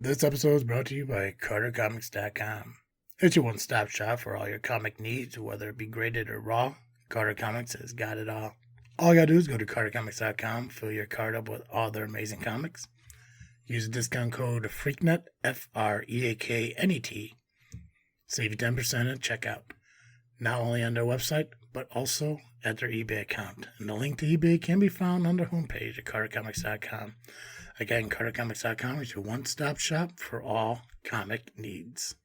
This episode is brought to you by CarterComics.com. It's your one-stop shop for all your comic needs, whether it be graded or raw. Carter Comics has got it all. All you gotta do is go to CarterComics.com, fill your card up with all their amazing comics. Use the discount code FREAKNET, FREAKNET. Save you 10% at checkout. Not only on their website, but also at their eBay account. And the link to eBay can be found on their homepage at CarterComics.com. Again, CarterComics.com is your one-stop shop for all comic needs.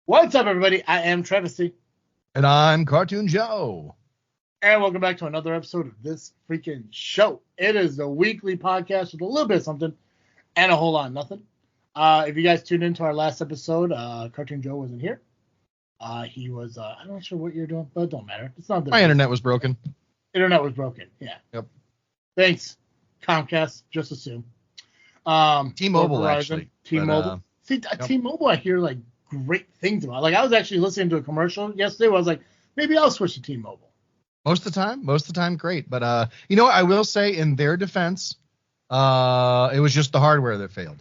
What's up, everybody? I am Travesty. And I'm Cartoon Joe. And welcome back to another episode of this freaking show. It is a weekly podcast with a little bit of something and a whole lot of nothing. If you guys tuned into our last episode, Cartoon Joe wasn't here. He was, I'm not sure what you're doing, but it don't matter. It's not My internet was broken. Internet was broken, yeah. Yep. Thanks, Comcast, just assume. T-Mobile, actually. T-Mobile. Yep. T-Mobile, I hear, like, great things about. Like, I was actually listening to a commercial yesterday where I was like, maybe I'll switch to T-Mobile. Most of the time, great. But, you know what, I will say in their defense, it was just the hardware that failed.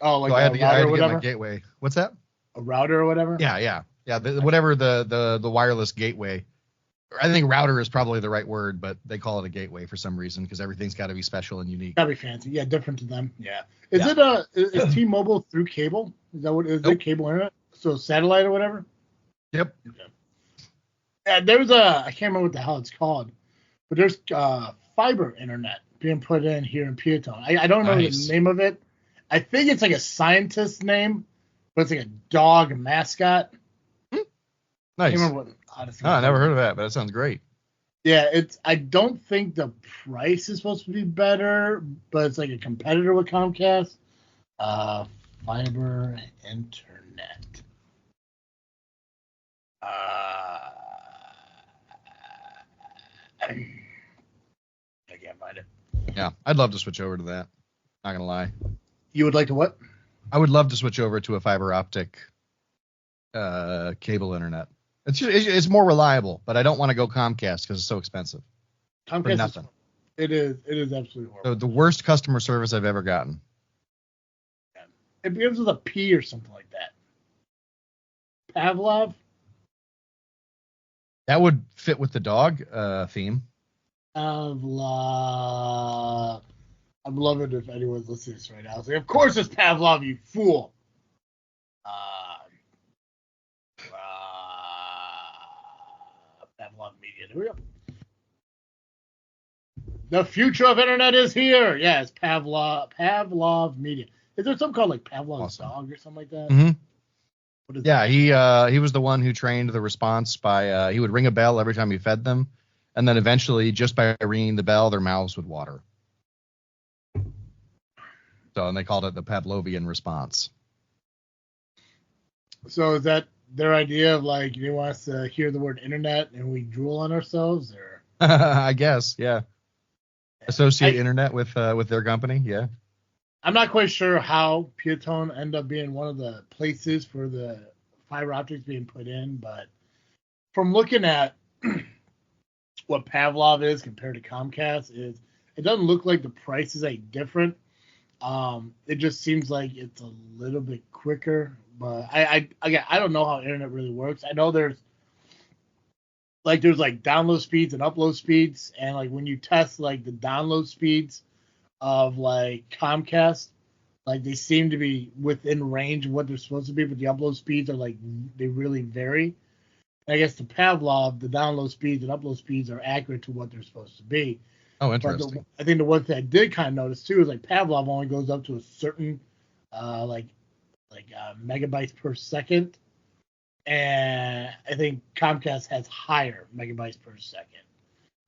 Oh, like so I had to get whatever? my gateway. What's that? A router or whatever? Yeah. Whatever the wireless gateway. I think router is probably the right word, but they call it a gateway for some reason because everything's got to be special and unique. Gotta be fancy. Yeah, different to them. Yeah. Is T-Mobile through cable? Is that what is Nope. it? Cable internet? So satellite or whatever? Yep. Okay. There's I can't remember what the hell it's called, but there's fiber internet being put in here in Peatone. I don't know Nice. the name of it. I think it's like a scientist's name, but it's like a dog mascot. I Nice. can't remember what. Honestly, I never heard of that, but that sounds great. Yeah, I don't think the price is supposed to be better, but it's like a competitor with Comcast. Fiber internet. I can't find it. Yeah, I'd love to switch over to that. Not gonna lie. You would like to what? I would love to switch over to a fiber optic cable internet. It's more reliable, but I don't want to go Comcast because it's so expensive. Comcast For nothing. It is absolutely horrible. The worst customer service I've ever gotten. It begins with a P or something like that. Pavlov? That would fit with the dog theme. Pavlov. I'm loving if anyone's listening to this right now. It's like, of course it's Pavlov, you fool. Pavlov Media. There we go. The future of internet is here. Yeah, it's Pavlov Media. Is there something called like Pavlov's Awesome. dog or something like that? Mm-hmm. What is Yeah, he was the one who trained the response by he would ring a bell every time he fed them, and then eventually just by ringing the bell, their mouths would water. So and they called it the Pavlovian response. So is that their idea of like they want us to hear the word internet and we drool on ourselves, or? I guess, yeah. Associate internet with their company, yeah. I'm not quite sure how Peatone ended up being one of the places for the fiber optics being put in, but from looking at what Pavlov is compared to Comcast, it doesn't look like the price is any different. It just seems like it's a little bit quicker, but I don't know how internet really works. I know there's download speeds and upload speeds, and like when you test like the download speeds of like Comcast, like they seem to be within range of what they're supposed to be, but the upload speeds are like they really vary. And I guess the Pavlov, the download speeds and upload speeds are accurate to what they're supposed to be. Oh, interesting. But I think the one thing I did kind of notice too is like Pavlov only goes up to a certain megabytes per second, and I think Comcast has higher megabytes per second.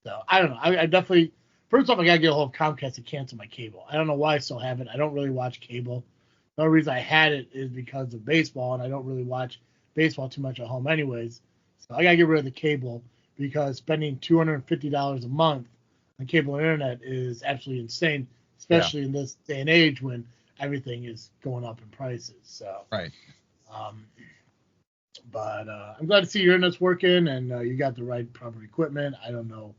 So I don't know. I definitely. First off, I gotta get a hold of Comcast to cancel my cable. I don't know why I still have it. I don't really watch cable. The only reason I had it is because of baseball, and I don't really watch baseball too much at home anyways. So I gotta get rid of the cable. because spending $250 a month on cable internet is absolutely insane, especially in this day and age when everything is going up in prices. So, Right. But I'm glad to see your internet's working and you got the right proper equipment. I don't know,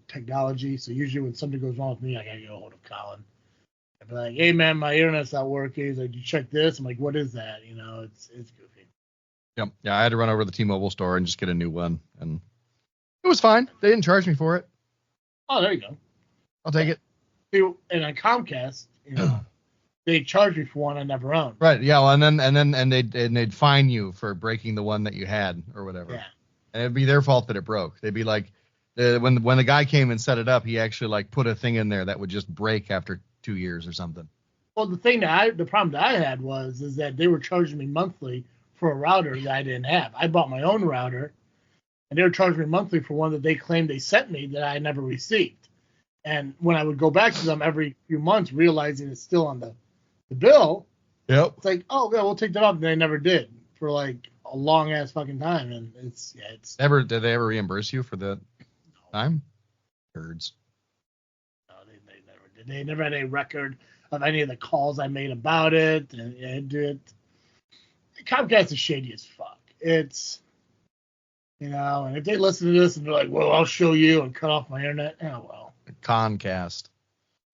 technology. So usually when something goes wrong with me, I gotta get a hold of Colin. I'd be like, hey man, my internet's not working. He's like, you check this? I'm like, what is that? It's goofy. Yep. Yeah, I had to run over to the T-Mobile store and just get a new one, and it was fine. They didn't charge me for it. Oh, there you go. I'll take it. And on Comcast, they charge me for one I never owned. Right. Yeah. Well, and they'd fine you for breaking the one that you had or whatever. Yeah. And it'd be their fault that it broke. They'd be like, when the guy came and set it up, he actually like put a thing in there that would just break after 2 years or something. Well, the problem that I had is that they were charging me monthly for a router that I didn't have. I bought my own router, and they were charging me monthly for one that they claimed they sent me that I never received. And when I would go back to them every few months, realizing it's still on the bill, it's like, oh yeah, we'll take that off. And they never did for like a long ass fucking time. And it's did they ever reimburse you for the time? Birds. No, they never did. They never had a record of any of the calls I made about it. And Comcast is shady as fuck. It's, and if they listen to this and they're like, well, I'll show you and cut off my internet. Oh, well. Concast.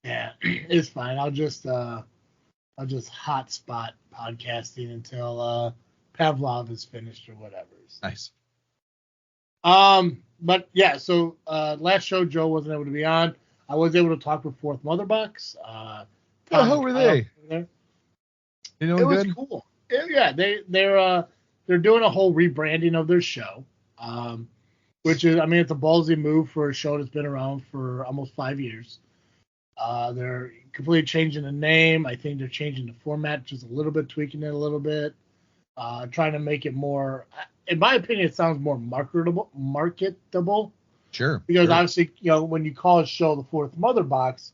Yeah, it's fine. I'll just hotspot podcasting until Pavlov is finished or whatever. Nice. But yeah, so last show Joe wasn't able to be on. I was able to talk with Fourth Mother Box. How were they? There. You doing it was good? Cool. Yeah, they're doing a whole rebranding of their show, which is, it's a ballsy move for a show that's been around for almost 5 years. They're completely changing the name. I think they're changing the format just a little bit, tweaking it a little bit, trying to make it more. In my opinion, it sounds more marketable. Sure. Because obviously, when you call a show the Fourth Mother Box,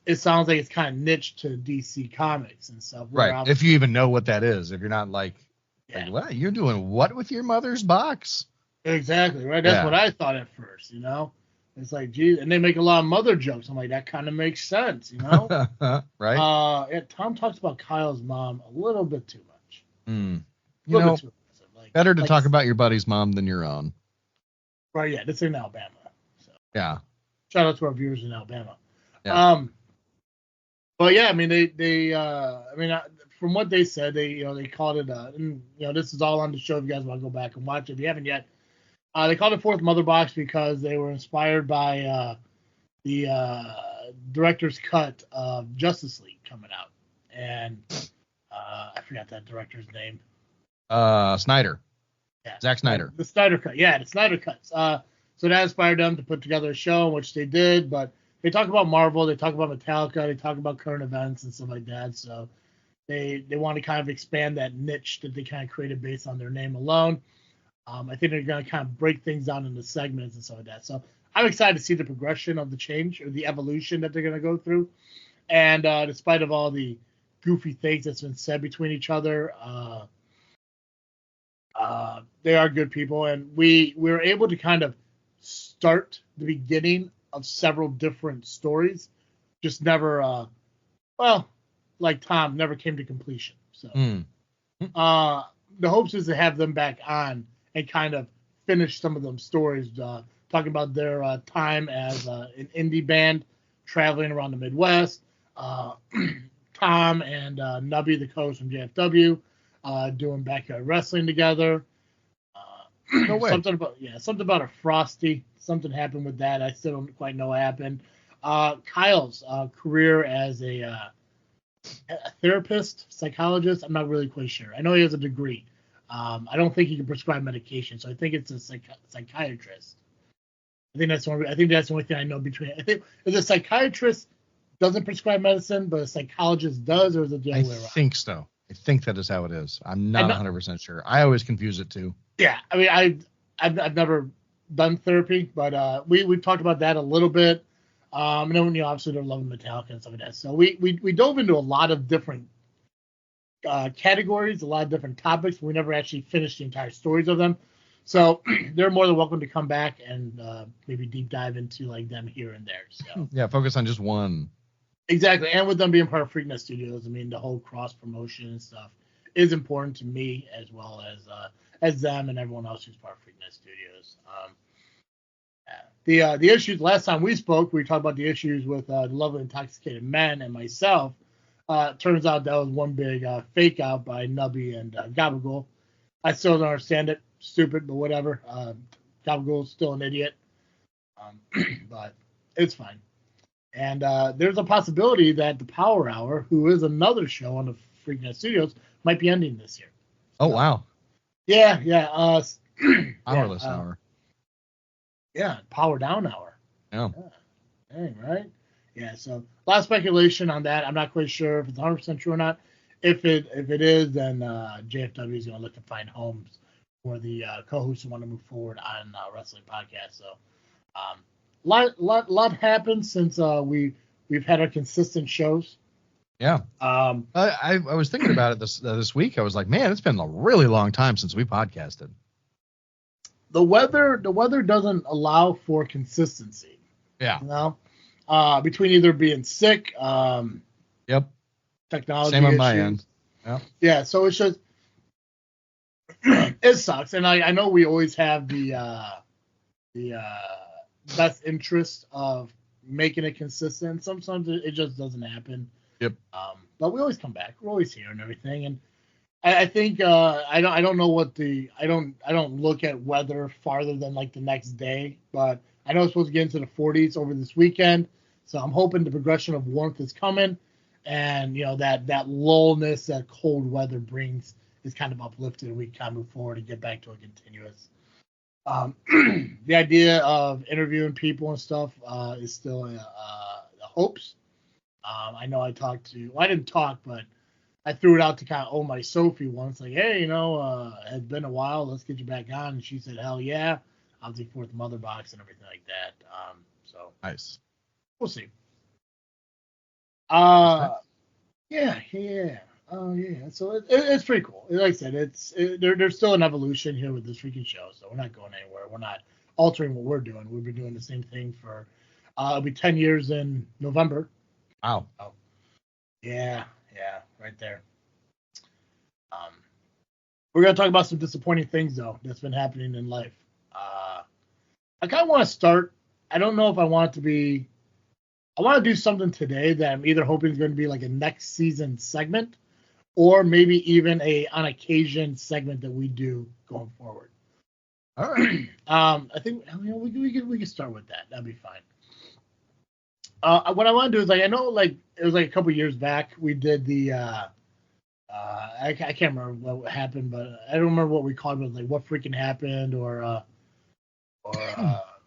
it sounds like it's kind of niche to DC Comics and stuff. Right. If you even know what that is, if you're not like what? You're doing what with your mother's box? Exactly. Right. That's what I thought at first. It's like, geez, and they make a lot of mother jokes. I'm like, that kind of makes sense. Right. Tom talks about Kyle's mom a little bit too much. Bit too aggressive. Better to talk about your buddy's mom than your own. Right. Yeah. This is in Alabama. So. Yeah. Shout out to our viewers in Alabama. Yeah. But yeah, from what they said, they called it, and this is all on the show if you guys want to go back and watch it. If you haven't yet, they called it Fourth Mother Box because they were inspired by the director's cut of Justice League coming out, and I forgot that director's name. Snyder. Yeah. Zack Snyder. The Snyder cut. Yeah, the Snyder cuts. So that inspired them to put together a show, which they did, but they talk about Marvel, they talk about Metallica, they talk about current events and stuff like that. So they want to kind of expand that niche that they kind of created based on their name alone. I think they're going to kind of break things down into segments and stuff like that. So I'm excited to see the progression of the change or the evolution that they're going to go through. And despite of all the goofy things that's been said between each other, they are good people. And we were able to kind of start the beginning of several different stories, just never, like Tom, never came to completion. So the hopes is to have them back on and kind of finish some of them stories, talking about their time as an indie band traveling around the Midwest. Tom and Nubby, the coach from JFW, doing backyard wrestling together. No way. Something about a Frosty. Something happened with that. I still don't quite know what happened. Kyle's career as a therapist, psychologist. I'm not really quite sure. I know he has a degree. I don't think he can prescribe medication, so I think it's a psychiatrist. I think that's the only thing I know between. I think if a psychiatrist doesn't prescribe medicine, but a psychologist does, or is it the other way around? I think so. I think that is how it is. I'm not 100% sure. I always confuse it too. Yeah, I've never done therapy, but we've talked about that a little bit. And then obviously they're loving Metallica and stuff like that. So we dove into a lot of different categories, a lot of different topics. We never actually finished the entire stories of them. So they're more than welcome to come back and maybe deep dive into like them here and there. So Yeah, focus on just one. exactly, and with them being part of Freakin Studios, I mean the whole cross promotion and stuff is important to me as well as them and everyone else who's part of Freakin Studios. The issues last time we spoke, we talked about the issues with the lovely intoxicated men and myself. Turns out that was one big fake out by Nubby and Gabagool. I still don't understand it. Stupid, but whatever. Gabagool's still an idiot, but it's fine. And there's a possibility that the Power Hour, who is another show on the Freakin Studios, might be ending this year. Oh, wow. Yeah. Powerless hour. Yeah, Power Down Hour. Yeah. Dang, right? Yeah, so a lot of speculation on that. I'm not quite sure if it's 100% true or not. If it is, then JFW is going to look to find homes for the co-hosts who want to move forward on wrestling podcast. So, lot happened since we've had our consistent shows. Yeah. I was thinking about it this week. I was like, man, it's been a really long time since we podcasted. The weather doesn't allow for consistency. Yeah. You know, between either being sick, yep, technology same on issues. my end. Yeah. Yeah. So it's just it sucks, and I know we always have the best interest of making it consistent. Sometimes it just doesn't happen. Yep. But we always come back. We're always here and everything, and I think I don't know what I don't look at weather farther than like the next day, but I know it's supposed to get into the 40s over this weekend, so I'm hoping the progression of warmth is coming, and you know that lullness that cold weather brings is kind of uplifted, and we kind of move forward and get back to a continuous. The idea of interviewing people and stuff is still the hopes. I know I didn't talk, but I threw it out to kind of owe my Sophie once, like, hey, it's been a while, let's get you back on. And she said, hell yeah. I'll take forth the mother box and everything like that. So Nice. We'll see. Yeah. Oh yeah. So it's pretty cool. Like I said, there's still an evolution here with this freaking show. So we're not going anywhere. We're not altering what we're doing. We've been doing the same thing for it'll be 10 years in November. Wow. Oh. Yeah, right there. We're gonna talk about some disappointing things though that's been happening in life. I kind of want to start. I don't know if I want it to be. I want to do something today that I'm either hoping is going to be like a next season segment, or maybe even on occasion segment that we do going forward. All right. I think we can start with that. That'd be fine. What I want to do is I know it was a couple years back we did the I can't remember what happened, but I don't remember what we called it, like what freaking happened or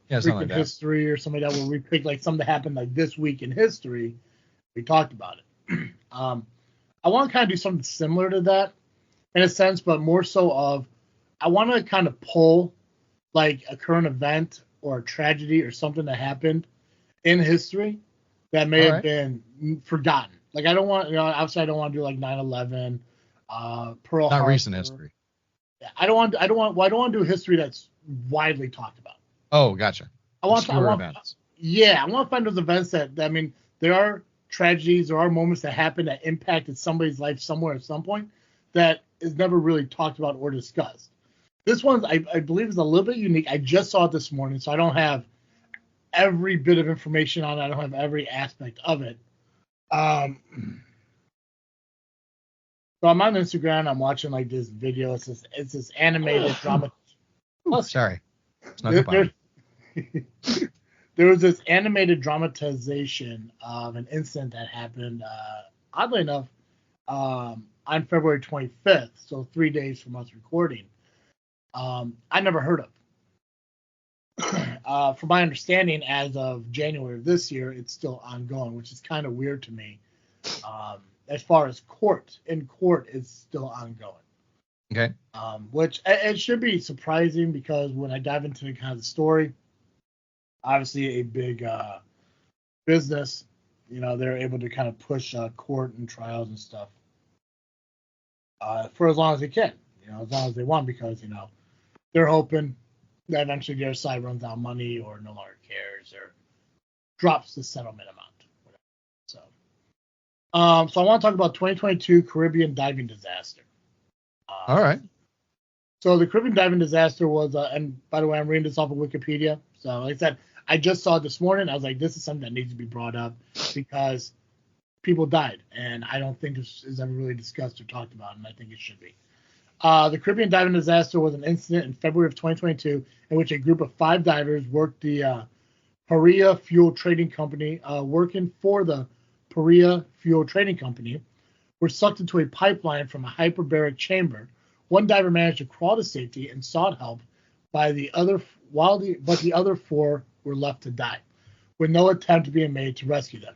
yeah, freaking like history or something like that, where we picked like something that happened like this week in history. We talked about it. I want to kind of do something similar to that in a sense, but more so of I want to kind of pull like a current event or a tragedy or something that happened in history that may have been forgotten. Like I don't want, obviously I don't want to do like 9/11, Pearl Harbor. Not recent history. Yeah, I don't want to do history that's widely talked about. Oh, gotcha. I want events. Yeah, I want to find those events that I mean, there are tragedies, there are moments that happen that impacted somebody's life somewhere at some point that is never really talked about or discussed. This one, I believe, is a little bit unique. I just saw it this morning, so I don't have every bit of information on it. I don't have every aspect of it. So I'm on Instagram. I'm watching like this video. It's this animated drama. Sorry. There was this animated dramatization of an incident that happened, oddly enough, on February 25th, so 3 days from us recording. I never heard of. From my understanding, as of January of this year, it's still ongoing, which is kind of weird to me. As far as in court, it's still ongoing. Okay. Which it should be surprising because when I dive into the kind of the story, obviously a big business, they're able to kind of push court and trials and stuff for as long as they can, as long as they want, because they're hoping that eventually the other side runs out of money or no longer cares or drops the settlement amount. So, so I want to talk about 2022 Caribbean Diving Disaster. All right. So the Caribbean Diving Disaster was, and by the way, I'm reading this off of Wikipedia. So like I said, I just saw it this morning. I was like, this is something that needs to be brought up because people died, and I don't think this is ever really discussed or talked about, and I think it should be. The Caribbean Diving Disaster was an incident in February of 2022 in which a group of 5 divers worked the Paria Fuel Trading Company, working for the Paria Fuel Trading Company, were sucked into a pipeline from a hyperbaric chamber. One diver managed to crawl to safety and sought help by the other, but the other 4 were left to die, with no attempt being made to rescue them.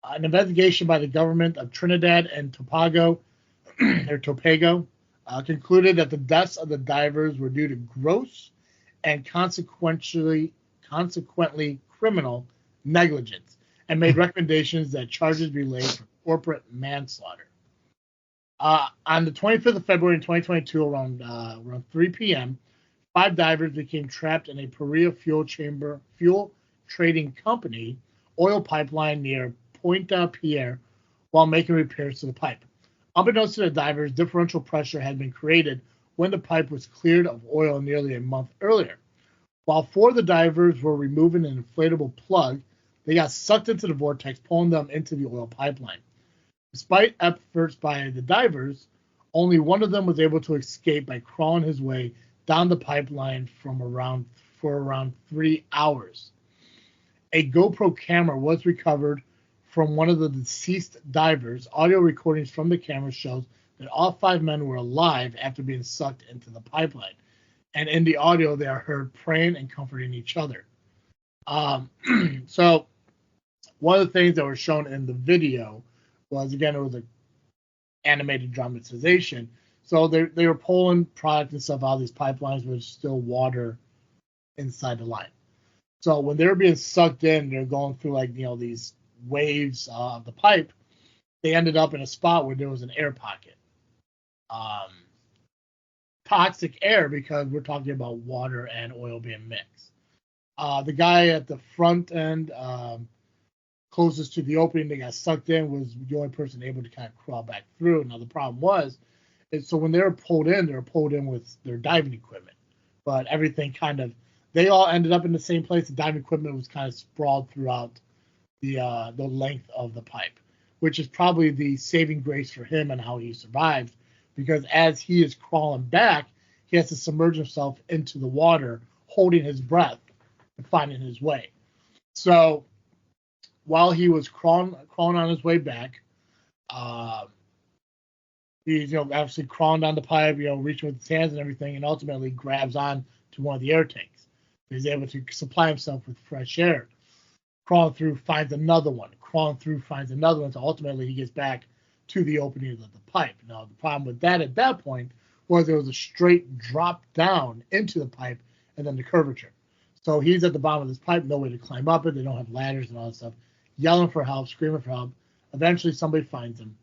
An investigation by the government of Trinidad and Tobago concluded that the deaths of the divers were due to gross and consequently criminal negligence, and made recommendations that charges be laid for corporate manslaughter. On the 25th of February in 2022, around 3 p.m., 5 divers became trapped in a Paria fuel trading company oil pipeline near Pointe Pierre while making repairs to the pipe. Unbeknownst to the divers, differential pressure had been created when the pipe was cleared of oil nearly a month earlier. While 4 of the divers were removing an inflatable plug, they got sucked into the vortex, pulling them into the oil pipeline. Despite efforts by the divers, only one of them was able to escape by crawling his way down the pipeline for around 3 hours. A GoPro camera was recovered from one of the deceased divers. Audio recordings from the camera shows that all 5 men were alive after being sucked into the pipeline. And in the audio, they are heard praying and comforting each other. So one of the things that were shown in the video was, again, it was an animated dramatization. So they were pulling product and stuff out of these pipelines with still water inside the line. So when they were being sucked in, they're going through these waves of the pipe. They ended up in a spot where there was an air pocket. Toxic air, because we're talking about water and oil being mixed. The guy at the front end, closest to the opening that got sucked in, was the only person able to kind of crawl back through. Now the problem is so when they were pulled in with their diving equipment, but everything they all ended up in the same place. The diving equipment was kind of sprawled throughout the length of the pipe, which is probably the saving grace for him and how he survived, because as he is crawling back, he has to submerge himself into the water, holding his breath and finding his way. So while he was crawling on his way back, he's obviously crawling down the pipe, reaching with his hands and everything, and ultimately grabs on to one of the air tanks. He's able to supply himself with fresh air. Crawling through, finds another one. Crawling through, finds another one. So ultimately, he gets back to the opening of the pipe. Now, the problem with that at that point was there was a straight drop down into the pipe and then the curvature. So he's at the bottom of this pipe, no way to climb up it. They don't have ladders and all that stuff. Yelling for help, screaming for help. Eventually, somebody finds him,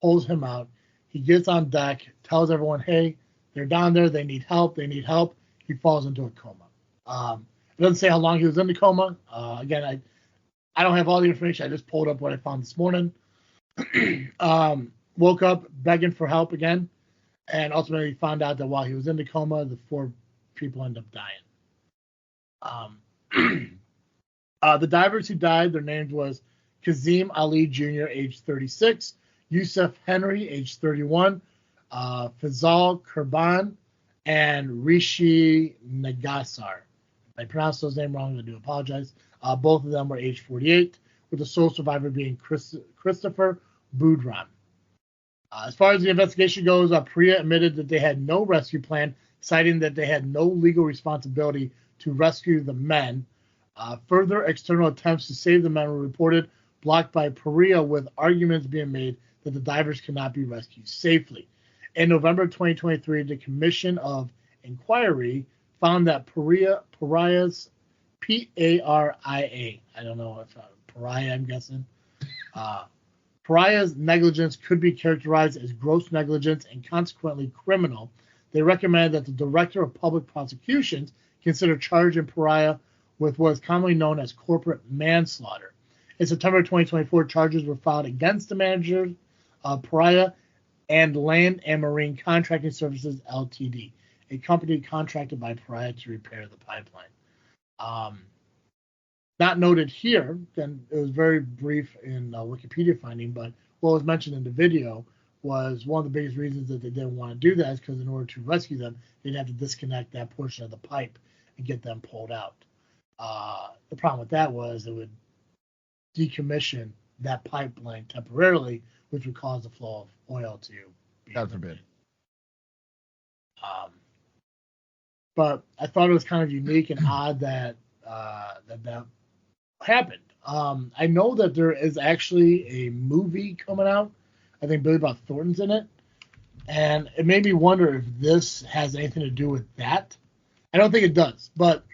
pulls him out. He gets on deck, tells everyone, hey, they're down there. They need help. He falls into a coma. It doesn't say how long he was in the coma. Again, I don't have all the information. I just pulled up what I found this morning. Woke up begging for help again, and ultimately found out that while he was in the coma, the 4 people ended up dying. The divers who died, their names was Kazim Ali Jr., age 36, Yusuf Henry, age 31, Fazal Kurban, and Rishi Nagasar. If I pronounced those names wrong, I do apologize. Both of them were age 48, with the sole survivor being Christopher Boudran. As far as the investigation goes, Priya admitted that they had no rescue plan, citing that they had no legal responsibility to rescue the men. Further external attempts to save the men were reported, blocked by Priya, with arguments being made that the divers cannot be rescued safely. In November 2023, the Commission of Inquiry found that Pariah's P-A-R-I-A, I don't know if Pariah, I'm guessing. Pariah's negligence could be characterized as gross negligence and consequently criminal. they recommend that the Director of Public Prosecutions consider charging Pariah with what is commonly known as corporate manslaughter. In September 2024, charges were filed against the manager of Pariah and Land and Marine Contracting Services Ltd., a company contracted by Pariah to repair the pipeline. Not noted here, and it was very brief in Wikipedia finding, but what was mentioned in the video was one of the biggest reasons that they didn't want to do that is because in order to rescue them, they'd have to disconnect that portion of the pipe and get them pulled out. The problem with that was it would decommission that pipeline temporarily, which would cause the flow of oil to be God forbid. But I thought it was kind of unique and odd that that happened. I know that there is actually a movie coming out. I think Billy Bob Thornton's in it. And it made me wonder if this has anything to do with that. I don't think it does, but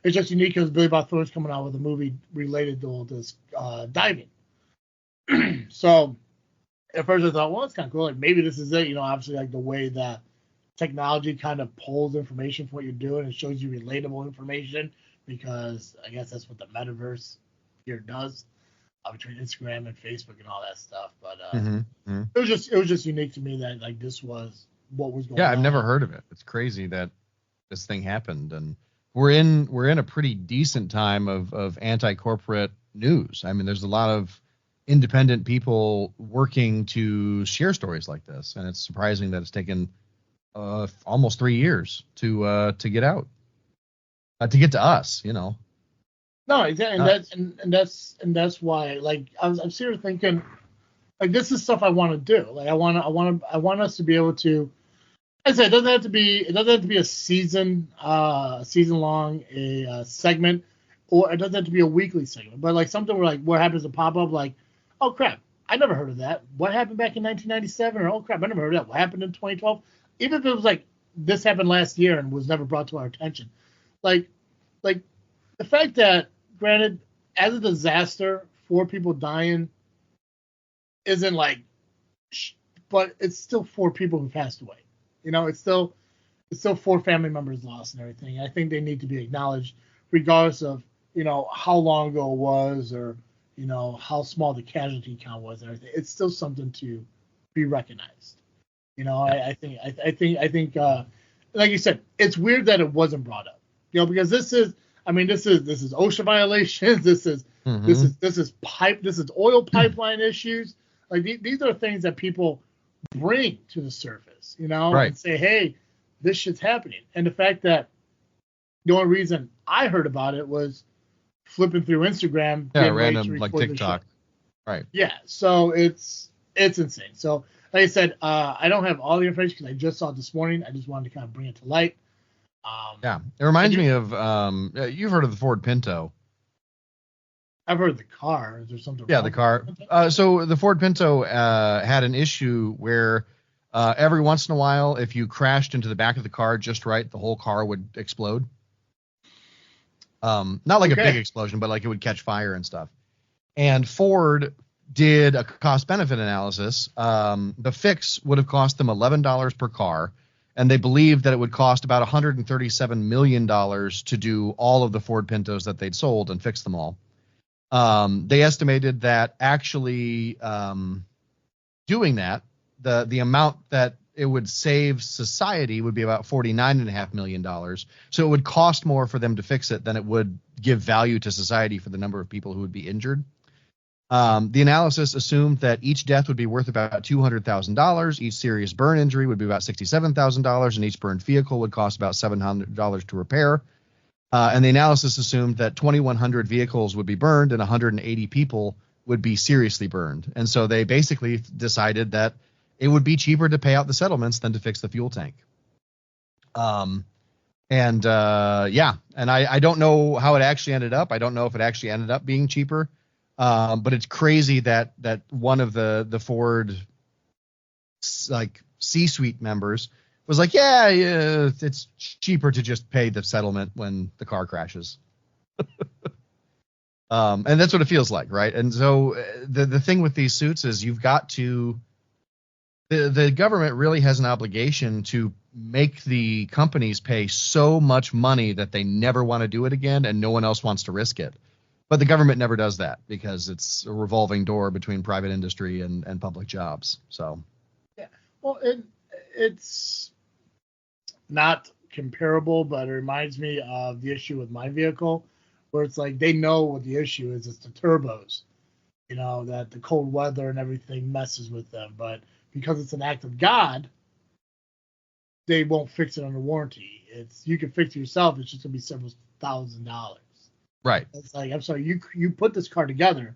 it's just unique because Billy Bob Thornton's coming out with a movie related to this diving. So at first I thought, well, it's kind of cool. Like maybe this is it. You know, obviously like the way that technology kind of pulls information from what you're doing and shows you relatable information, because I guess that's what the metaverse here does between Instagram and Facebook and all that stuff. But it was just unique to me that like this was what was going on. Yeah, I've never heard of it. It's crazy that this thing happened, and we're in a pretty decent time of anti-corporate news. I mean, there's a lot of independent people working to share stories like this, and it's surprising that it's taken almost 3 years to get out, to get to us, you know. No, exactly, and that's why, like, I'm seriously thinking, like, this is stuff I want to do. Like, I want us to be able to. I said it doesn't have to be a season long segment, or it doesn't have to be a weekly segment, but like something where like what happens to pop up, like, oh crap, I never heard of that. What happened back in 1997? Or oh crap, I never heard of that. What happened in 2012? Even if it was like this happened last year and was never brought to our attention, like the fact that, granted, as a disaster, 4 people dying isn't like, but it's still 4 people who passed away. You know, it's still 4 family members lost and everything. I think they need to be acknowledged, regardless of, you know, how long ago it was, or, you know, how small the casualty count was and everything. It's still something to be recognized. You know, I think, like you said, it's weird that it wasn't brought up. You know, because this is OSHA violations. This is oil pipeline issues. Like these are things that people bring to the surface, you know, right, and say, hey, this shit's happening. And the fact that the only reason I heard about it was flipping through Instagram, random like TikTok, right? Yeah, so it's insane. So like I said, I don't have all the information because I just saw it this morning. I just wanted to kind of bring it to light. Yeah, it reminds me of you've heard of the Ford Pinto. I've heard of the car. Is there something? Yeah, the car. So the Ford Pinto had an issue where every once in a while, if you crashed into the back of the car just right, the whole car would explode. Not like a big explosion, but like it would catch fire and stuff. And Ford did a cost-benefit analysis. The fix would have cost them $11 per car, and they believed that it would cost about $137 million to do all of the Ford Pintos that they'd sold and fix them all. They estimated that actually doing that, the amount that it would save society would be about $49.5 million. So it would cost more for them to fix it than it would give value to society for the number of people who would be injured. The analysis assumed that each death would be worth about $200,000, each serious burn injury would be about $67,000, and each burned vehicle would cost about $700 to repair. And the analysis assumed that 2,100 vehicles would be burned and 180 people would be seriously burned. And so they basically decided that it would be cheaper to pay out the settlements than to fix the fuel tank. And I don't know how it actually ended up. I don't know if it actually ended up being cheaper. But it's crazy that one of the Ford like C-suite members was like, yeah, it's cheaper to just pay the settlement when the car crashes. And that's what it feels like, right? And so the thing with these suits is you've got to the government really has an obligation to make the companies pay so much money that they never want to do it again, and no one else wants to risk it. But the government never does that because it's a revolving door between private industry and public jobs. So, yeah, well, it's not comparable, but it reminds me of the issue with my vehicle, where it's like they know what the issue is. It's the turbos, that the cold weather and everything messes with them. But because it's an act of God, they won't fix it under warranty. You can fix it yourself. It's just gonna be several $1,000s. right. It's like, I'm sorry, you put this car together,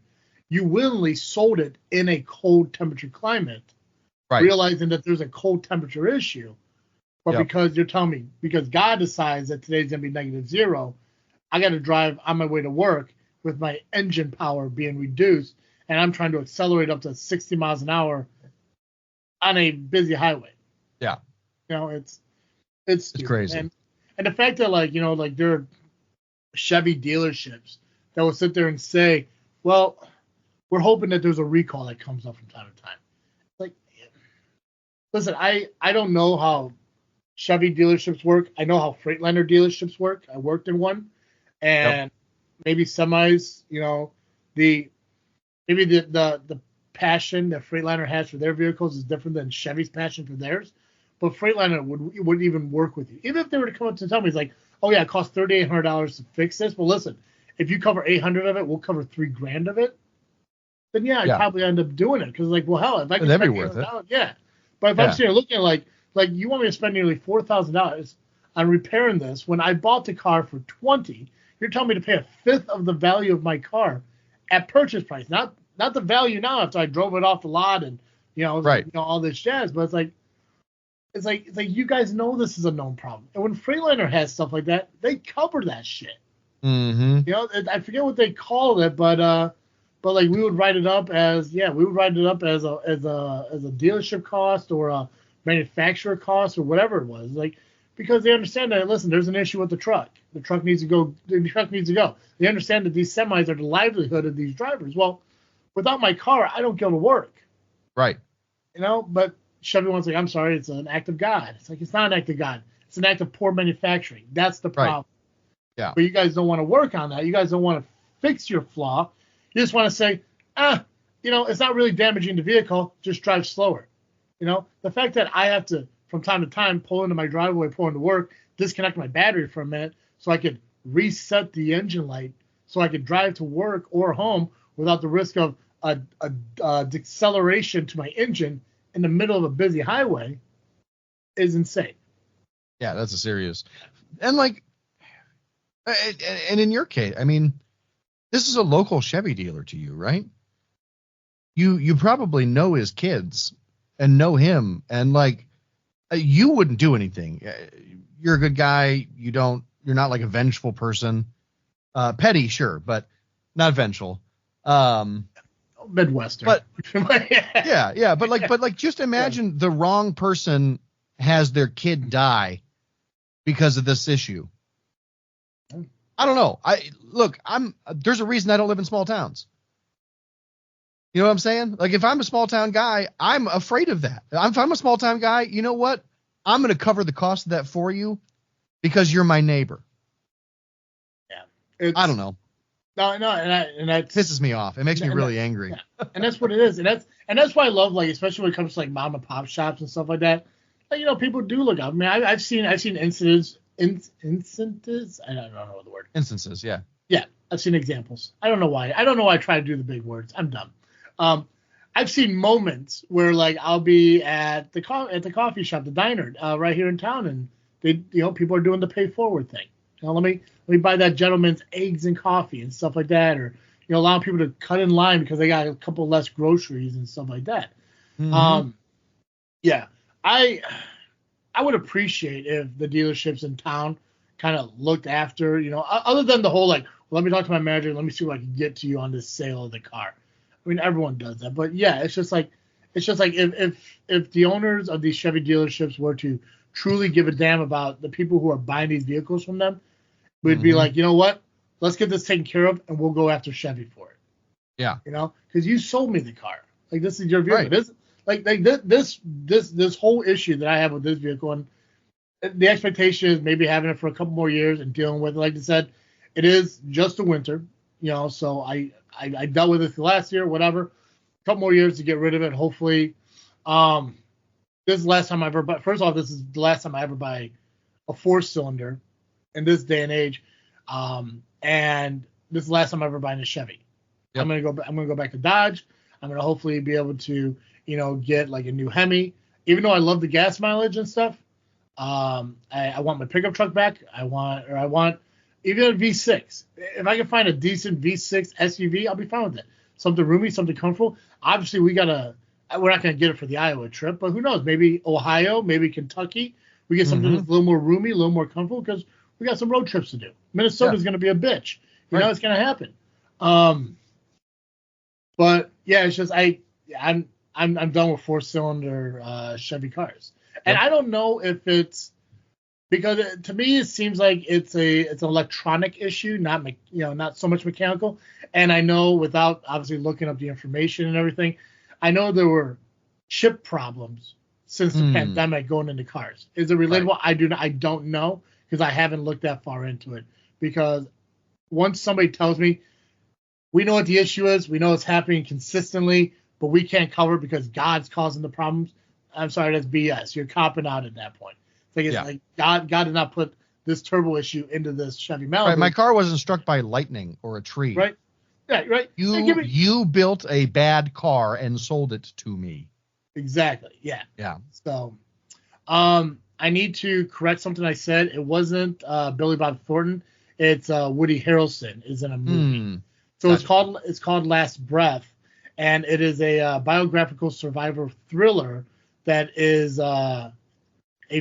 you willingly sold it in a cold temperature climate, Right. realizing that there's a cold temperature issue. But Yep. because you're telling me, because God decides that today's going to be -0, I got to drive on my way to work with my engine power being reduced, and I'm trying to accelerate up to 60 miles an hour on a busy highway. Yeah. It's stupid. crazy. And the fact that there are Chevy dealerships that will sit there and say, well, we're hoping that there's a recall that comes up from time to time. Like, listen, I don't know how Chevy dealerships work. I know how Freightliner dealerships work. I worked in one, and maybe semis, the passion that Freightliner has for their vehicles is different than Chevy's passion for theirs. But Freightliner wouldn't even work with you, even if they were to come up to tell me, it's like, oh yeah, it costs $3,800 to fix this. Well, listen, if you cover 800 of it, we'll cover $3,000 of it. Then I'd probably end up doing it because, like, well, hell, if I can that'd be spend worth it. yeah. But if I'm sitting here looking like you want me to spend nearly $4,000 on repairing this when I bought the car for $20,000, you're telling me to pay a fifth of the value of my car at purchase price, not the value now after I drove it off the lot and all this jazz. But it's like you guys know this is a known problem, and when Freightliner has stuff like that, they cover that shit. Mm-hmm. I forget what they call it, but like we would write it up as a dealership cost or a manufacturer cost or whatever it was, like, because they understand that, listen, there's an issue with the truck. The truck needs to go. They understand that these semis are the livelihood of these drivers. Well, without my car, I don't go to work. Right. But Chevy wants, like, I'm sorry, it's an act of God. It's like, it's not an act of God. It's an act of poor manufacturing. That's the problem. Right. Yeah. But you guys don't want to work on that. You guys don't want to fix your flaw. You just want to say, it's not really damaging the vehicle. Just drive slower. The fact that I have to, from time to time, pull into my driveway, pull into work, disconnect my battery for a minute so I could reset the engine light so I could drive to work or home without the risk of a deceleration to my engine in the middle of a busy highway is insane. Yeah, that's a serious. And and in your case, I mean, this is a local Chevy dealer to you, right? You probably know his kids and know him, and you wouldn't do anything. You're a good guy. You're not like a vengeful person. Petty, sure, but not vengeful. Midwestern. But yeah. But just imagine the wrong person has their kid die because of this issue. I don't know. There's a reason I don't live in small towns. You know what I'm saying? Like, if I'm a small town guy, I'm afraid of that. If I'm a small town guy, you know what? I'm going to cover the cost of that for you because you're my neighbor. Yeah. I don't know. No, and that pisses me off. It makes me really angry. Yeah. And that's what it is. And that's why I love, like, especially when it comes to like mom and pop shops and stuff like that. Like, people do look out. I mean, I've seen instances. I don't know the word. Instances, yeah. Yeah, I've seen examples. I don't know why I try to do the big words. I'm dumb. I've seen moments where, like, I'll be at the coffee shop, the diner, right here in town, and they, people are doing the pay forward thing. Let me buy that gentleman's eggs and coffee and stuff like that, or allowing people to cut in line because they got a couple less groceries and stuff like that. Mm-hmm. Yeah, I would appreciate if the dealerships in town kind of looked after, other than the whole, like, well, let me talk to my manager, let me see what I can get to you on this sale of the car. I mean, everyone does that, but yeah, it's just like if the owners of these Chevy dealerships were to truly give a damn about the people who are buying these vehicles from them, we'd be like, you know what? Let's get this taken care of, and we'll go after Chevy for it. Yeah. Because you sold me the car. Like, this is your vehicle. Right. This whole issue that I have with this vehicle, and the expectation is maybe having it for a couple more years and dealing with it. Like I said, it is just a winter, so I dealt with it last year, whatever. A couple more years to get rid of it, hopefully. This is the last time I ever buy. First off, this is the last time I ever buy a 4-cylinder in this day and age. And this is the last time I'm ever buying a Chevy. Yep. I'm gonna go back to Dodge. I'm gonna hopefully be able to, get like a new Hemi. Even though I love the gas mileage and stuff, I want my pickup truck back. I want even a V6. If I can find a decent V6 SUV, I'll be fine with it. Something roomy, something comfortable. Obviously, we're not gonna get it for the Iowa trip, but who knows? Maybe Ohio, maybe Kentucky. We get something that's a little more roomy, a little more comfortable because we got some road trips to do. Minnesota's gonna be a bitch. It's gonna happen. But yeah, it's just I'm done with 4-cylinder Chevy cars, and I don't know if it's because to me it seems like it's an electronic issue, not so much mechanical. And I know without obviously looking up the information and everything, I know there were chip problems since the pandemic going into cars. Is it relatable? Right. I don't know because I haven't looked that far into it. Because once somebody tells me, we know what the issue is, we know it's happening consistently, but we can't cover it because God's causing the problems. I'm sorry, that's BS. You're copping out at that point. It's like God did not put this turbo issue into this Chevy Malibu. Right, my car wasn't struck by lightning or a tree. Right. Yeah, right. You built a bad car and sold it to me. Exactly. Yeah. Yeah. So, I need to correct something I said. It wasn't Billy Bob Thornton. It's Woody Harrelson is in a movie. So it's called Last Breath, and it is a biographical survivor thriller that is a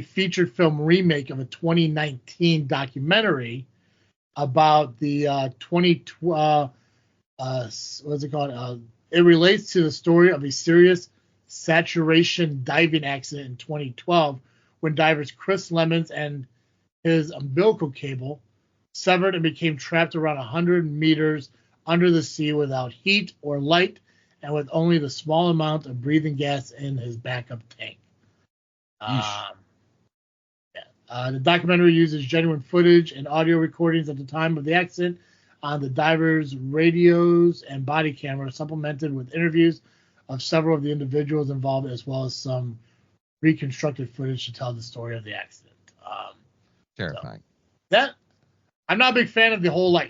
featured film remake of a 2019 documentary about the 2012. What's it called? It relates to the story of a serious saturation diving accident in 2012 when divers Chris Lemons and his umbilical cable severed and became trapped around 100 meters under the sea without heat or light and with only the small amount of breathing gas in his backup tank. The documentary uses genuine footage and audio recordings at the time of the accident on the divers' radios and body cameras, supplemented with interviews of several of the individuals involved, as well as some reconstructed footage to tell the story of the accident. Terrifying. I'm not a big fan of the whole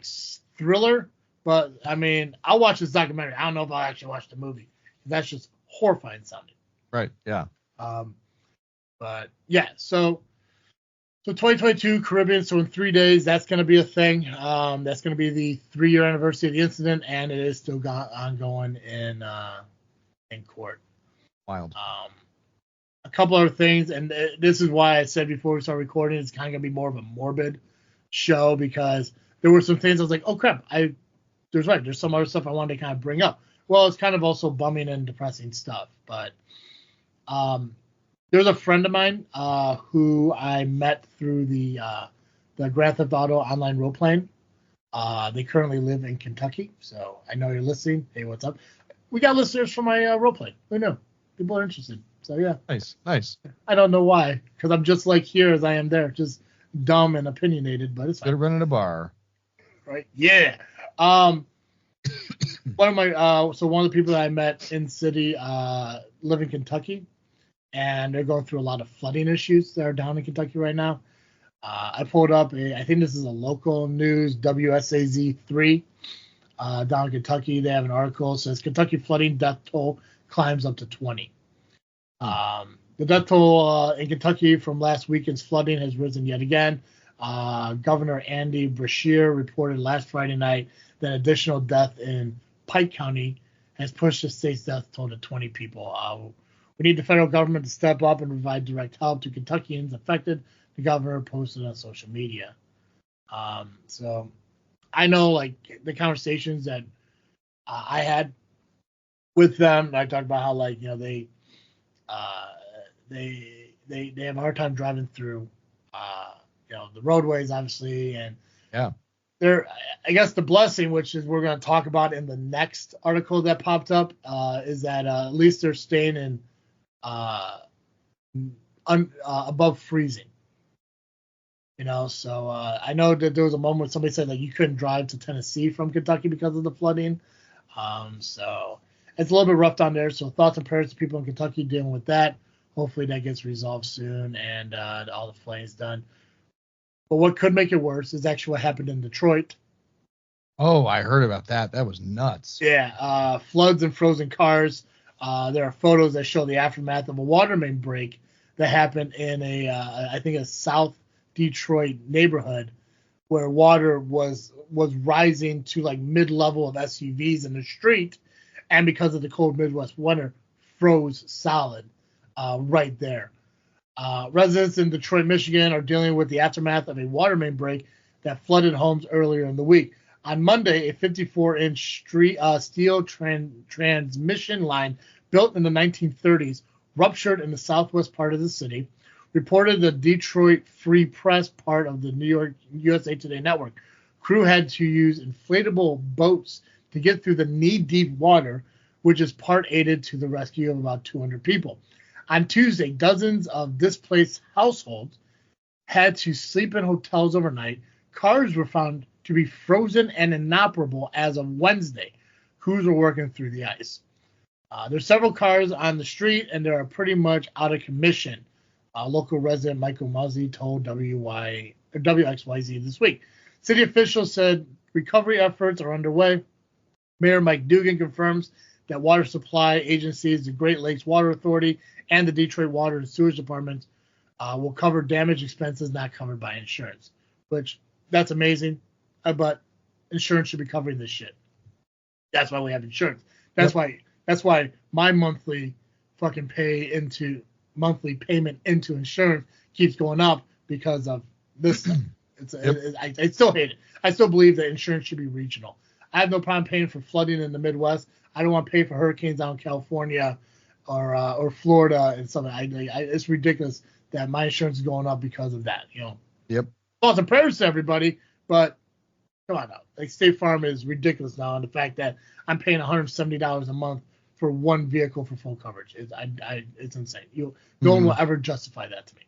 thriller, but I mean, I'll watch this documentary. I don't know if I'll actually watch the movie. That's just horrifying sounding. Right. Yeah. But yeah, so 2022 Caribbean. So in 3 days, that's going to be a thing. That's going to be the 3-year anniversary of the incident, and it is still ongoing in court. Wild. A couple other things, and this is why I said before we start recording, it's kind of going to be more of a morbid show because there were some things I was like, oh crap, there's some other stuff I wanted to kind of bring up. Well, it's kind of also bumming and depressing stuff, but there's a friend of mine who I met through the Grand Theft Auto online role playing. They currently live in Kentucky, so I know you're listening. Hey, what's up? We got listeners for my role play. Who knew? People are interested. So yeah. Nice. I don't know why, because I'm just like here as I am there, just dumb and opinionated, but it's fine. Good running a bar. Right? Yeah. One of the people that I met in city live in Kentucky, and they're going through a lot of flooding issues that are down in Kentucky right now. I pulled up I think this is a local news, WSAZ3, down in Kentucky. They have an article that says Kentucky flooding death toll climbs up to 20. The death toll in Kentucky from last weekend's flooding has risen yet again. Governor Andy Beshear reported last Friday night that additional death in Pike County has pushed the state's death toll to 20 people. We need the federal government to step up and provide direct help to Kentuckians affected, the governor posted on social media. So I know the conversations that I had with them, I talked about how they have a hard time driving through the roadways, obviously, and I guess the blessing, which is we're going to talk about in the next article that popped up, is that at least they're staying in above freezing. So I know that there was a moment when somebody said that you couldn't drive to Tennessee from Kentucky because of the flooding. So it's a little bit rough down there. So thoughts and prayers to people in Kentucky dealing with that. Hopefully that gets resolved soon and all the flooding's done. But what could make it worse is actually what happened in Detroit. Oh, I heard about that. That was nuts. Yeah, floods and frozen cars. There are photos that show the aftermath of a water main break that happened in I think a South Detroit neighborhood where water was rising to like mid-level of SUVs in the street, and because of the cold Midwest winter, froze solid right there. Residents in Detroit, Michigan, are dealing with the aftermath of a water main break that flooded homes earlier in the week. On Monday, a 54-inch steel transmission line built in the 1930s ruptured in the southwest part of the city, reported the Detroit Free Press, part of the New York USA Today network. Crew had to use inflatable boats to get through the knee-deep water, which is part aided to the rescue of about 200 people. On Tuesday, dozens of displaced households had to sleep in hotels overnight. Cars were found to be frozen and inoperable as of Wednesday. Crews were working through the ice. There's several cars on the street, and they are pretty much out of commission. Local resident Michael Muzzy told WXYZ this week. City officials said recovery efforts are underway. Mayor Mike Dugan confirms that water supply agencies, the Great Lakes Water Authority, and the Detroit Water and Sewage Departments will cover damage expenses not covered by insurance, which that's amazing. But insurance should be covering this shit. That's why we have insurance. That's why my monthly payment into insurance keeps going up because of this stuff. I still hate it. I still believe that insurance should be regional. I have no problem paying for flooding in the Midwest. I don't want to pay for hurricanes out in California or Florida and something. It's ridiculous that my insurance is going up because of that. Yep. Thoughts and prayers to everybody, but come on now. Like State Farm is ridiculous now, and the fact that I'm paying $170 a month for one vehicle for full coverage it's insane. No one will ever justify that to me.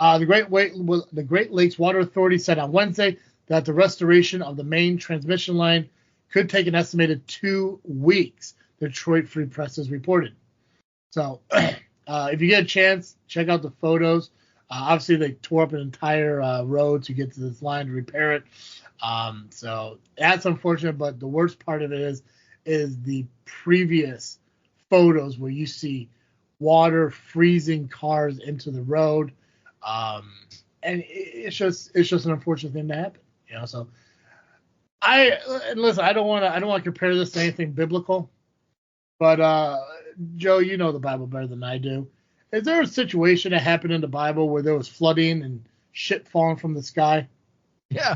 The Great Lakes Water Authority said on Wednesday that the restoration of the main transmission line could take an estimated 2 weeks, the Detroit Free Press has reported. So if you get a chance, check out the photos. Obviously, they tore up an entire road to get to this line to repair it. So that's unfortunate, but the worst part of it is the previous photos where you see water freezing cars into the road. And it's just an unfortunate thing to happen, so listen, I don't want to compare this to anything biblical, but Joe, you know the Bible better than I do. Is there a situation that happened in the Bible where there was flooding and shit falling from the sky? Yeah.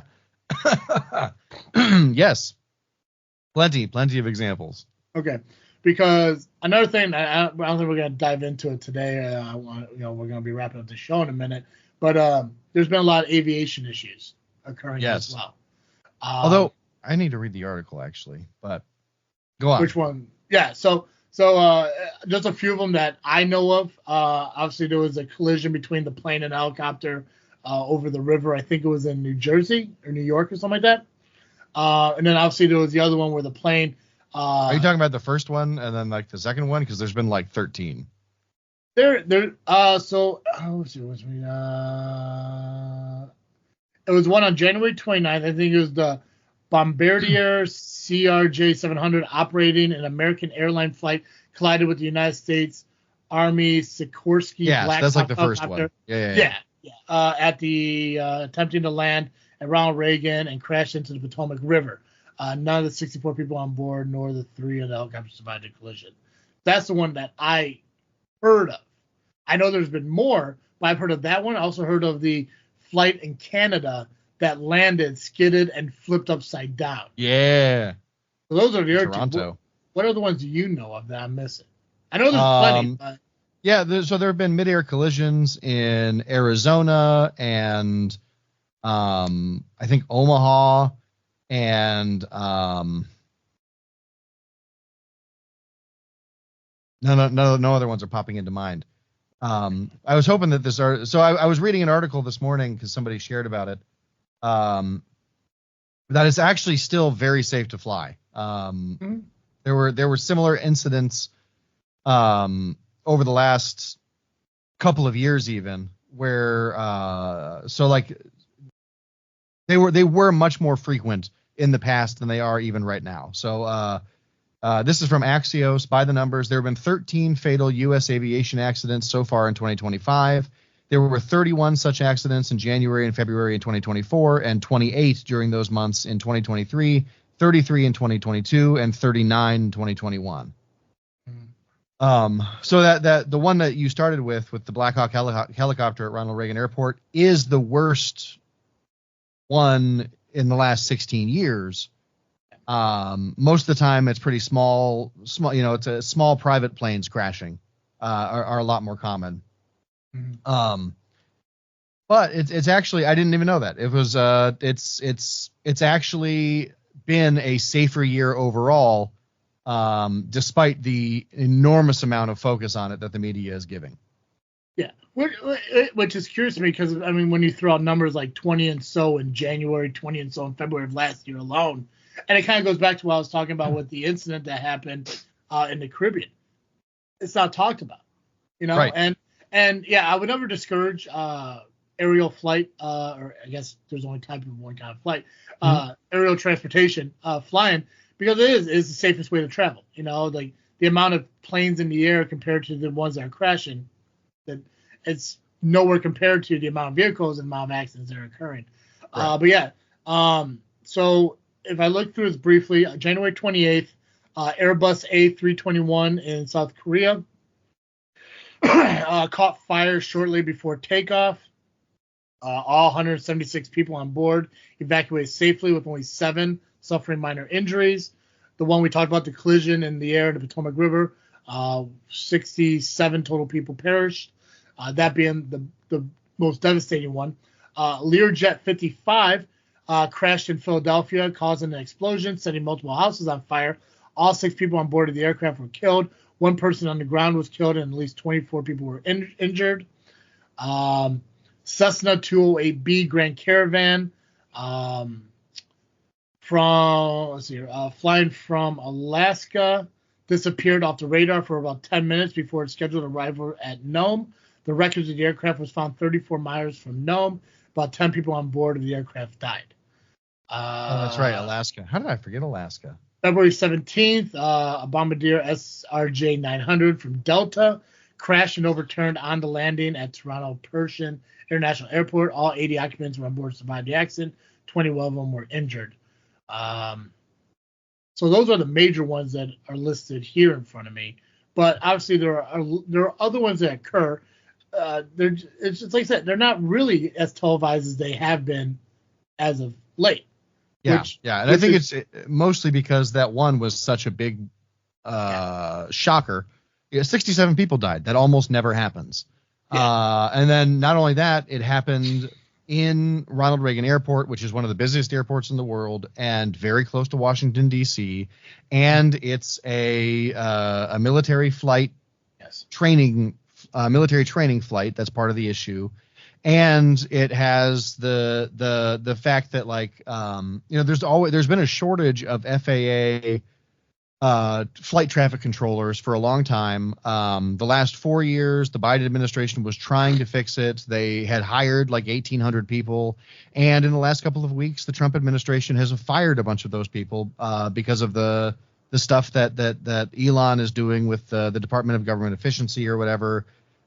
Yes. Plenty of examples. Okay. Because another thing, I don't think we're going to dive into it today. We're going to be wrapping up the show in a minute, but there's been a lot of aviation issues occurring as well. Although I need to read the article actually, but go on. Which one? Yeah. So just a few of them that I know of. Obviously, there was a collision between the plane and helicopter over the river. I think it was in New Jersey or New York or something like that. And then obviously there was the other one where the plane. Are you talking about the first one and then like the second one? Because there's been like 13. It was one on January 29th. I think it was the Bombardier CRJ-700 operating an American airline flight collided with the United States Army Sikorsky Black that's Hawk like the first helicopter. one. Yeah. At the attempting to land at Ronald Reagan and crashed into the Potomac River. None of the 64 people on board nor the 3 of the helicopters survived the collision. That's the one that I heard of. I know there's been more, but I've heard of that one. I also heard of the flight in Canada that landed, skidded, and flipped upside down. Yeah. So those are the other Toronto. two. What are the ones you know of that I'm missing? I know there's plenty. But... Yeah, there have been midair collisions in Arizona and I think Omaha and no other ones are popping into mind. I was hoping that so I was reading an article this morning because somebody shared about it. That it's actually still very safe to fly. There were similar incidents over the last couple of years even where they were much more frequent in the past than they are even right now. So this is from Axios. By the numbers, there have been 13 fatal U.S. aviation accidents so far in 2025. There were 31 such accidents in January and February in 2024, and 28 during those months in 2023, 33 in 2022, and 39 in 2021. So that the one that you started with the Black Hawk helicopter at Ronald Reagan Airport is the worst one in the last 16 years. Most of the time it's pretty small, it's a small private planes crashing, are a lot more common. But it's actually, I didn't even know that. It was, it's actually been a safer year overall, despite the enormous amount of focus on it that the media is giving. Yeah, which is curious to me because, I mean, when you throw out numbers like 20 and so in January, 20 and so in February of last year alone, and it kind of goes back to what I was talking about with the incident that happened in the Caribbean. It's not talked about, right. And yeah, I would never discourage aerial flight, or I guess there's only one kind of flight, aerial transportation, flying, because it is the safest way to travel. Like the amount of planes in the air compared to the ones that are crashing, that it's nowhere compared to the amount of vehicles and the amount of accidents that are occurring. Right. But yeah, so if I look through this briefly, January 28th, Airbus A321 in South Korea caught fire shortly before takeoff. All 176 people on board evacuated safely with only 7 suffering minor injuries. The one we talked about, the collision in the air, the Potomac River, 67 total people perished, that being the most devastating one. Learjet 55 crashed in Philadelphia, causing an explosion, setting multiple houses on fire. All 6 people on board of the aircraft were killed. 1 person on the ground was killed, and at least 24 people were injured. Cessna 208B Grand Caravan, flying from Alaska, disappeared off the radar for about 10 minutes before its scheduled arrival at Nome. The wreckage of the aircraft was found 34 miles from Nome. About 10 people on board of the aircraft died. That's right, Alaska. How did I forget Alaska? February 17th, a Bombardier SRJ 900 from Delta crashed and overturned on the landing at Toronto Pearson International Airport. All 80 occupants were on board, survived the accident. 21 of them were injured. So those are the major ones that are listed here in front of me. But obviously there are other ones that occur. It's just like I said, they're not really as televised as they have been as of late. Yeah, and I think it's mostly because that one was such a big shocker. 67 people died. That almost never happens. Yeah. And then not only that, it happened in Ronald Reagan Airport, which is one of the busiest airports in the world and very close to Washington, D.C. And it's a military flight training, military training flight. That's part of the issue. And it has the fact that there's been a shortage of FAA flight traffic controllers for a long time. The last 4 years, the Biden administration was trying to fix it. They had hired like 1,800 people, and in the last couple of weeks, the Trump administration has fired a bunch of those people because of the stuff that Elon is doing with the Department of Government Efficiency or whatever.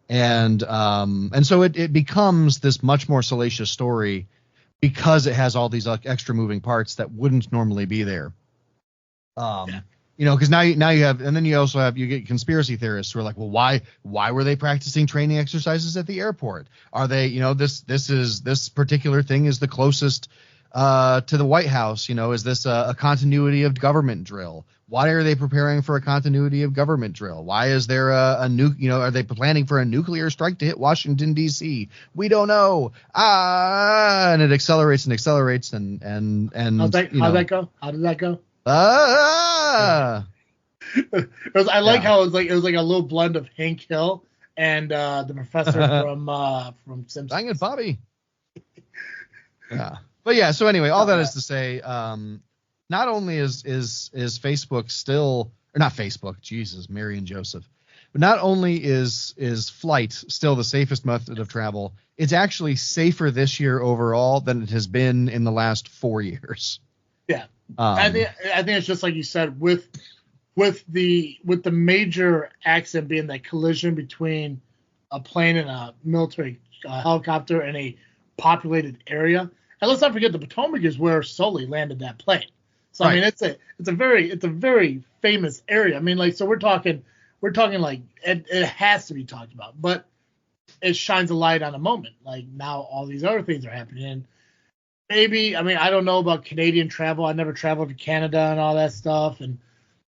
And so it becomes this much more salacious story because it has all these extra moving parts that wouldn't normally be there. Because now you have, and then you get conspiracy theorists who are like, well, why were they practicing training exercises at the airport? Are they, this particular thing is the closest to the White House? Is this a continuity of government drill? Why are they preparing for a continuity of government drill? Why is there are they planning for a nuclear strike to hit Washington, D.C.? We don't know. And it accelerates and accelerates and how'd that go? How did that go? I like how it was like a little blend of Hank Hill and the professor from Simpsons. Dang it, Bobby. Yeah. But yeah, so anyway, all that is to say, not only is Facebook still, or not Facebook, Jesus, Mary and Joseph, but not only is flight still the safest method of travel, it's actually safer this year overall than it has been in the last 4 years. Yeah. I think it's just like you said, with the major accident being that collision between a plane and a military helicopter in a populated area. And let's not forget the Potomac is where Sully landed that plane. So right. I mean, it's a very famous area. I mean, like, so we're talking like it has to be talked about, but it shines a light on a moment. Like now, all these other things are happening. And maybe, I mean, I don't know about Canadian travel. I never traveled to Canada and all that stuff, and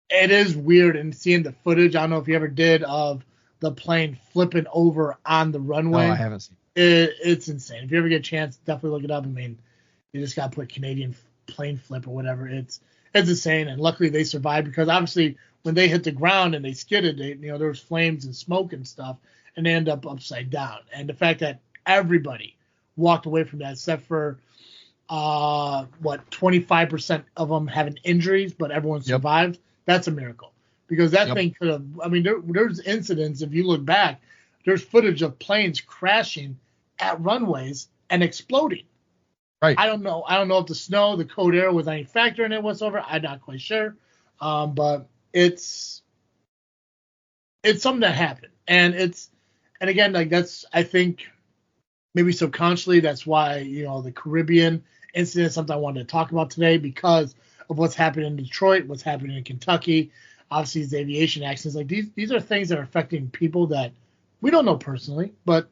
it is weird. And seeing the footage, I don't know if you ever did, of the plane flipping over on the runway. No, I haven't seen. It's insane. If you ever get a chance, definitely look it up. I mean, you just got to put Canadian plane flip or whatever. It's insane. And luckily they survived, because obviously when they hit the ground and they skidded, there was flames and smoke and stuff, and they end up upside down. And the fact that everybody walked away from that, except for 25% of them having injuries, but everyone survived. That's a miracle, because that thing could have. I mean, there's incidents. If you look back, there's footage of planes crashing at runways and exploding. Right. I don't know if the snow, the cold air was any factor in it whatsoever. I'm not quite sure. But it's something that happened. And again, like, that's, I think maybe subconsciously, that's why, the Caribbean incident is something I wanted to talk about today, because of what's happening in Detroit, what's happening in Kentucky. Obviously, these aviation accidents, like these are things that are affecting people that we don't know personally, but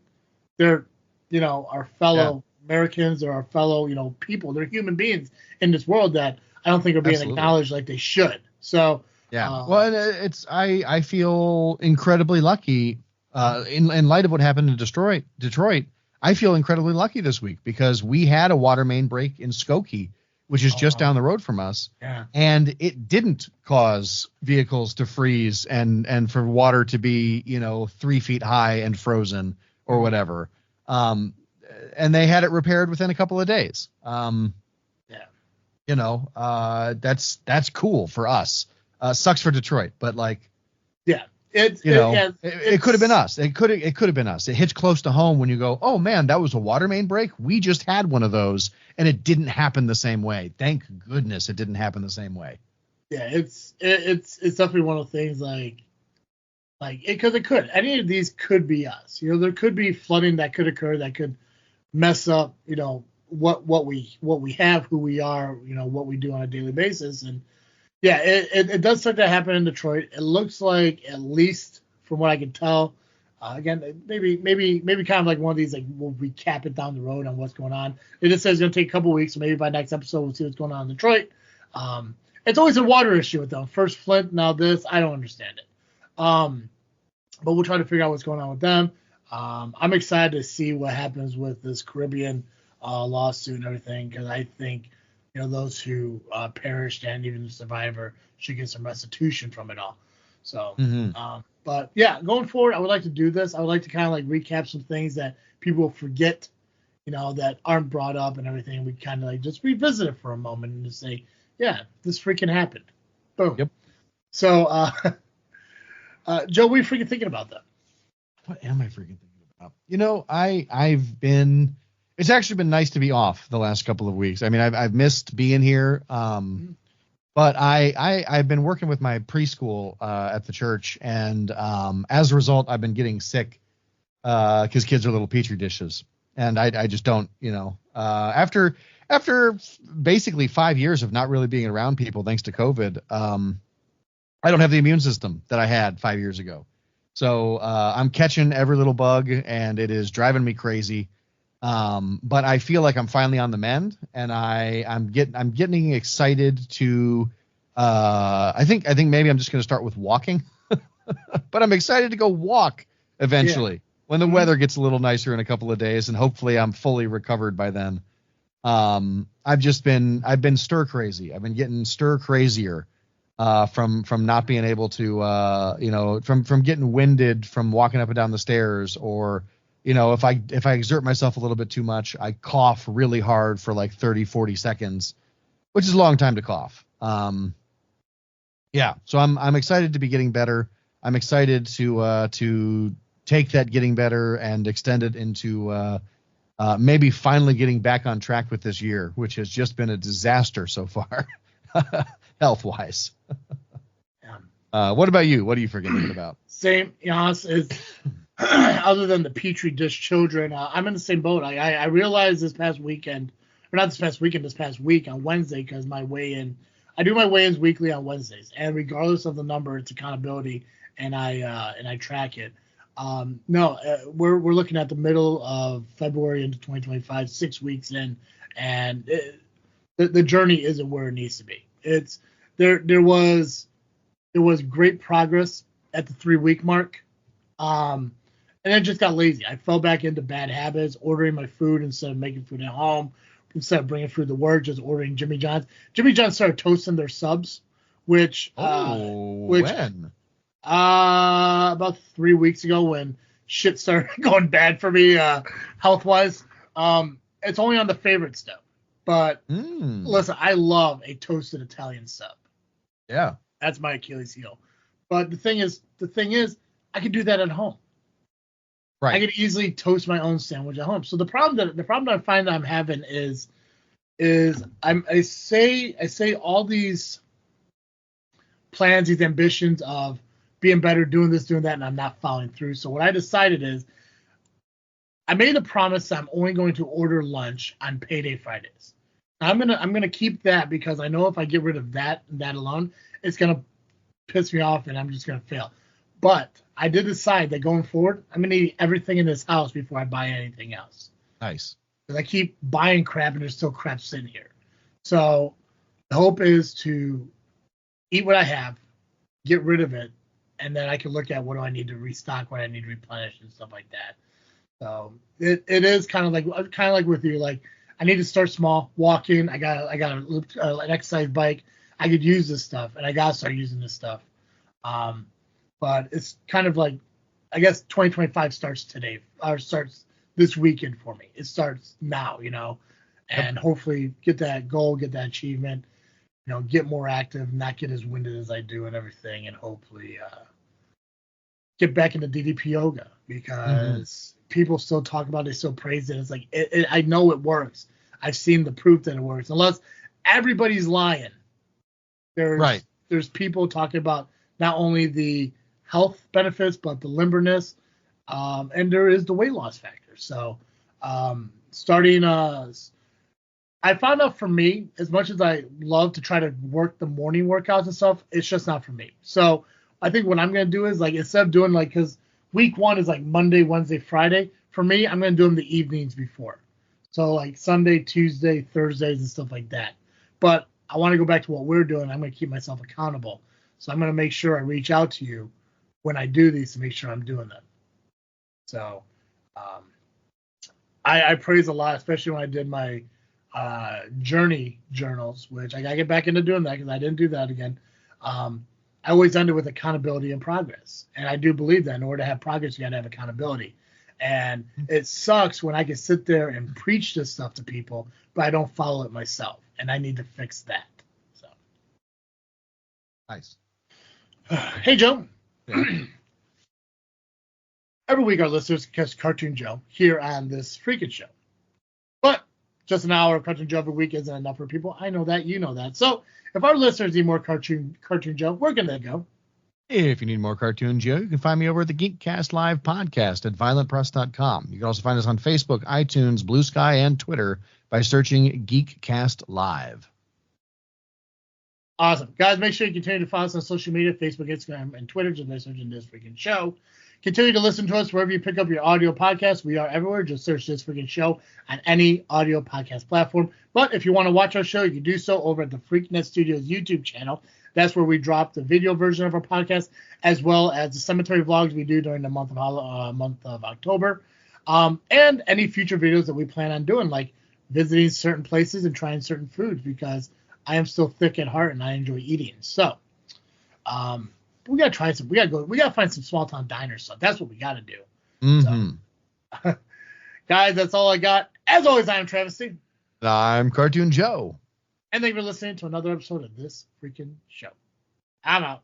they're, our fellow Americans or our fellow, people. They're human beings in this world that I don't think are being acknowledged like they should. So yeah, well, and I feel incredibly lucky in light of what happened in Detroit. I feel incredibly lucky this week, because we had a water main break in Skokie, which is just down the road from us. Yeah. And it didn't cause vehicles to freeze and for water to be, 3 feet high and frozen or whatever. And they had it repaired within a couple of days. That's cool for us. Sucks for Detroit, but like, yeah. It could have been us. It could have been us. It hits close to home when you go, oh man, that was a water main break. We just had one of those, and it didn't happen the same way. Thank goodness it didn't happen the same way. Yeah, it's definitely one of the things because it could. Any of these could be us. There could be flooding that could occur that could mess up, what we have, who we are, what we do on a daily basis. And yeah, it does start to happen in Detroit. It looks like, at least from what I can tell, again, maybe kind of like one of these, like, we'll recap it down the road on what's going on. It just says it's going to take a couple weeks, so maybe by next episode we'll see what's going on in Detroit. It's always a water issue with them. First Flint, now this. I don't understand it. But we'll try to figure out what's going on with them. I'm excited to see what happens with this Caribbean lawsuit and everything, because I think those who perished and even the survivor should get some restitution from it all. So, but yeah, going forward, I would like to do this. I would like to kind of like recap some things that people forget, that aren't brought up and everything. We kind of like just revisit it for a moment and just say, yeah, this freaking happened. Boom. Yep. So, Joe, what are you freaking thinking about that? What am I freaking thinking about? It's actually been nice to be off the last couple of weeks. I mean, I've missed being here. But I've been working with my preschool at the church, and as a result, I've been getting sick because kids are little petri dishes, and I just don't, after basically 5 years of not really being around people thanks to COVID, I don't have the immune system that I had 5 years ago. So I'm catching every little bug, and it is driving me crazy. But I feel like I'm finally on the mend, and I'm getting excited to, I think maybe I'm just going to start with walking, but I'm excited to go walk eventually when the weather gets a little nicer in a couple of days, and hopefully I'm fully recovered by then. I've been stir crazy. I've been getting stir crazier, from not being able to from getting winded from walking up and down the stairs, or if I exert myself a little bit too much, I cough really hard for like 30-40 seconds, which is a long time to cough. Yeah, so I'm excited to be getting better. I'm excited to take that getting better and extend it into maybe finally getting back on track with this year, which has just been a disaster so far, health-wise. What about you? What are you forgetting about? Same, is other than the Petri dish children, I'm in the same boat. I realized this past weekend, or not this past weekend, this past week on Wednesday, because my weigh-in, I do my weigh-ins weekly on Wednesdays, and regardless of the number, it's accountability, and I track it. We're looking at the middle of February into 2025, 6 weeks in, and the journey isn't where it needs to be. It's there was great progress at the 3-week mark, and then just got lazy. I fell back into bad habits, ordering my food instead of making food at home, instead of bringing food to work, just ordering Jimmy John's. Jimmy John's started toasting their subs, which when? About 3 weeks ago, when shit started going bad for me health wise. It's only on the favorite stuff, but listen, I love a toasted Italian sub. Yeah, that's my Achilles heel. But the thing is, I can do that at home. Right. I can easily toast my own sandwich at home. So the problem that I find that I'm having is I say all these plans, these ambitions of being better, doing this, doing that, and I'm not following through. So what I decided is I made a promise that I'm only going to order lunch on payday Fridays. I'm gonna keep that, because I know if I get rid of that alone, it's gonna piss me off and I'm just gonna fail. But I did decide that going forward, I'm gonna eat everything in this house before I buy anything else. Nice. Because I keep buying crap and there's still crap sitting here. So the hope is to eat what I have, get rid of it, and then I can look at what do I need to restock, what I need to replenish, and stuff like that. So it is kind of like with you. Like, I need to start small, walking. I got an exercise bike. I could use this stuff, and I gotta start using this stuff. But it's kind of like, I guess 2025 starts today, or starts this weekend for me. It starts now, and hopefully get that goal, get that achievement, get more active, not get as winded as I do and everything, and hopefully get back into DDP yoga, because people still talk about it, they still praise it. It's like, I know it works. I've seen the proof that it works. Unless everybody's lying, there's people talking about not only the health benefits, but the limberness, and there is the weight loss factor. So starting I found out, for me, as much as I love to try to work the morning workouts and stuff, it's just not for me. So I think what I'm going to do is, like, instead of doing, like, because week 1 is like Monday, Wednesday, Friday, for me, I'm going to do them the evenings before. So like Sunday, Tuesday, Thursdays, and stuff like that. But I want to go back to what we're doing. I'm going to keep myself accountable. So I'm going to make sure I reach out to you when I do these to make sure I'm doing them. So I praise a lot, especially when I did my journey journals, which I got to get back into doing that, because I didn't do that again. I always end it with accountability and progress. And I do believe that in order to have progress, you got to have accountability. And it sucks when I can sit there and preach this stuff to people, but I don't follow it myself. And I need to fix that. So nice. Hey, Joe. Yeah. Every week our listeners catch Cartoon Joe here on this Freakin show. But just an hour of Cartoon Joe every week isn't enough for people. I know that. You know that. So if our listeners need more Cartoon Joe, where can they go? If you need more Cartoon Joe, you can find me over at the Geekcast Live podcast at violentpress.com. You can also find us on Facebook, iTunes, Blue Sky, and Twitter by searching Geekcast Live. Awesome. Guys, make sure you continue to follow us on social media, Facebook, Instagram, and Twitter, just by searching This Freakin Show. Continue to listen to us wherever you pick up your audio podcast. We are everywhere. Just search This Freakin Show on any audio podcast platform. But if you want to watch our show, you can do so over at the Freaknet Studios YouTube channel. That's where we drop the video version of our podcast, as well as the cemetery vlogs we do during the month of October, and any future videos that we plan on doing, like visiting certain places and trying certain foods, because I am still thick at heart and I enjoy eating. So We gotta try some. We gotta find some small town diners stuff. That's what we gotta do. Mm-hmm. So, guys, that's all I got. As always, I'm Travesty. I'm Cartoon Joe. And thank you for listening to another episode of This Freakin' Show. I'm out.